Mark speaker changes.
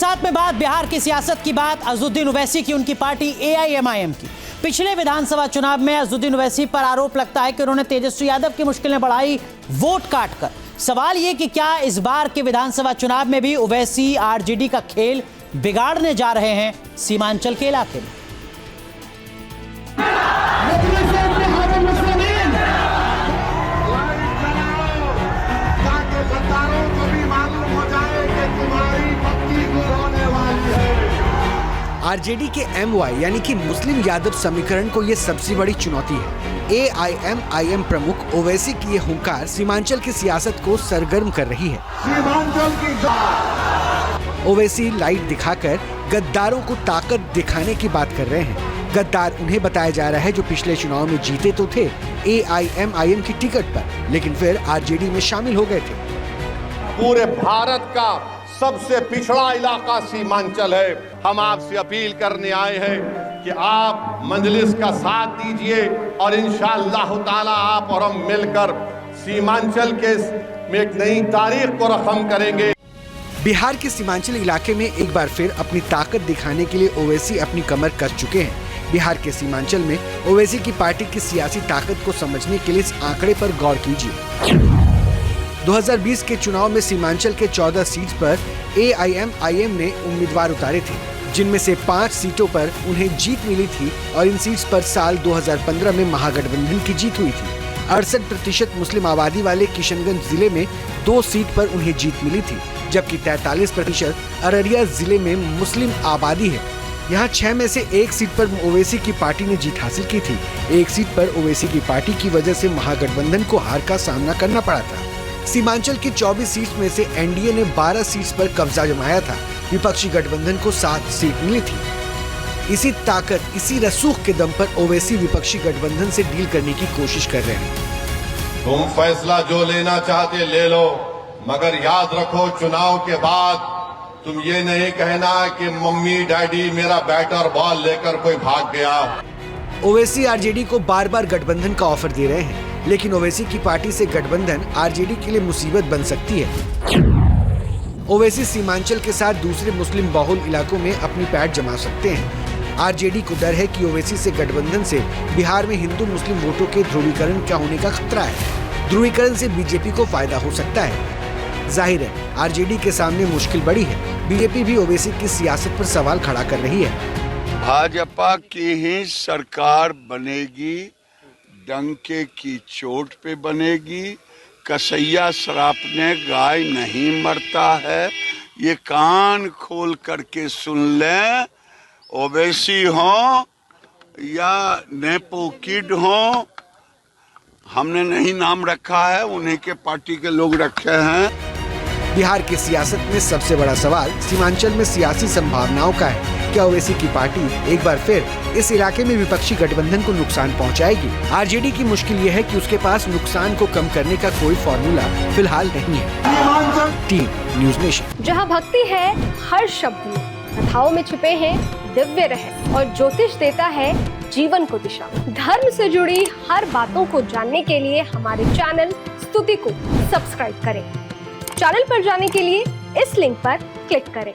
Speaker 1: साथ में बात बिहार की सियासत की बात अज़ुद्दीन ओवैसी की, उनकी पार्टी AIMIM की। पिछले विधानसभा चुनाव में अज़ुद्दीन ओवैसी पर आरोप लगता है कि उन्होंने तेजस्वी यादव की मुश्किलें बढ़ाई वोट काटकर। सवाल ये कि क्या इस बार के विधानसभा चुनाव में भी ओवैसी RJD का खेल बिगाड़ने जा रहे हैं सीमांचल के इलाके में।
Speaker 2: RJD के MY यानी कि मुस्लिम यादव समीकरण को ये सबसे बड़ी चुनौती है। AIMIM प्रमुख ओवैसी की ये हुंकार सीमांचल की सियासत को सरगर्म कर रही है। ओवैसी लाइट दिखाकर गद्दारों को ताकत दिखाने की बात कर रहे हैं। गद्दार उन्हें बताया जा रहा है जो पिछले चुनाव में जीते तो थे AIMIM की टिकट पर, लेकिन फिर RJD में शामिल हो गए थे।
Speaker 3: पूरे भारत का सबसे पिछड़ा इलाका सीमांचल है। हम आपसे अपील करने आए हैं कि आप मजलिस का साथ दीजिए और इंशाअल्लाह ताला आप और हम मिलकर सीमांचल के में एक नई तारीख को रकम करेंगे।
Speaker 2: बिहार के सीमांचल इलाके में एक बार फिर अपनी ताकत दिखाने के लिए ओवैसी अपनी कमर कस चुके हैं। बिहार के सीमांचल में ओवैसी की पार्टी की सियासी ताकत को समझने के लिए इस आंकड़े पर गौर कीजिए। 2020 के चुनाव में सीमांचल के 14 सीट पर AIMIM ने उम्मीदवार उतारे थे, जिनमें से 5 सीटों पर उन्हें जीत मिली थी और इन सीट्स पर साल 2015 में महागठबंधन की जीत हुई थी। 68% मुस्लिम आबादी वाले किशनगंज जिले में 2 सीट पर उन्हें जीत मिली थी, जबकि 43% अररिया जिले में मुस्लिम आबादी है। यहाँ 6 में से 1 सीट पर ओवैसी की पार्टी ने जीत हासिल की थी। 1 सीट पर ओवैसी की पार्टी की वजह से महागठबंधन को हार का सामना करना पड़ा था। सीमांचल की 24 सीट में से NDA ने 12 सीट पर कब्जा जमाया था। विपक्षी गठबंधन को 7 सीट मिली थी। इसी ताकत, इसी रसूख के दम पर ओवैसी विपक्षी गठबंधन से डील करने की कोशिश कर रहे हैं।
Speaker 3: तुम फैसला जो लेना चाहते ले लो, मगर याद रखो चुनाव के बाद तुम ये नहीं कहना कि मम्मी डैडी मेरा बैट और बॉल लेकर कोई भाग गया।
Speaker 2: ओवैसी RJD को बार बार गठबंधन का ऑफर दे रहे हैं, लेकिन ओवैसी की पार्टी से गठबंधन RJD के लिए मुसीबत बन सकती है। ओवैसी सीमांचल के साथ दूसरे मुस्लिम बहुल इलाकों में अपनी पैठ जमा सकते हैं। RJD को डर है कि ओवैसी से गठबंधन से बिहार में हिंदू मुस्लिम वोटों के ध्रुवीकरण का होने का खतरा है। ध्रुवीकरण से BJP को फायदा हो सकता है। जाहिर है RJD के सामने मुश्किल बड़ी है। BJP भी ओवैसी की सियासत पर सवाल खड़ा कर रही है।
Speaker 4: भाजपा की ही सरकार बनेगी, डंके की चोट पे बनेगी। कसैया सरापने गाय नहीं मरता है, ये कान खोल करके सुन लें। ओवैसी हो या नेपो किड हो, हमने नहीं नाम रखा है, उन्हीं के पार्टी के लोग रखे हैं।
Speaker 2: बिहार की सियासत में सबसे बड़ा सवाल सीमांचल में सियासी संभावनाओं का है। क्या ओवैसी की पार्टी एक बार फिर इस इलाके में विपक्षी गठबंधन को नुकसान पहुंचाएगी? RJD की मुश्किल ये है कि उसके पास नुकसान को कम करने का कोई फॉर्मूला फिलहाल नहीं है। Team news nation.
Speaker 5: जहां भक्ति है हर शब्द में, कथाओं में छुपे हैं दिव्य रहस्य और ज्योतिष देता है जीवन को दिशा। धर्म से जुड़ी हर बातों को जानने के लिए हमारे चैनल स्तुति को सब्सक्राइब करें। चैनल पर जाने के लिए इस लिंक पर क्लिक करें।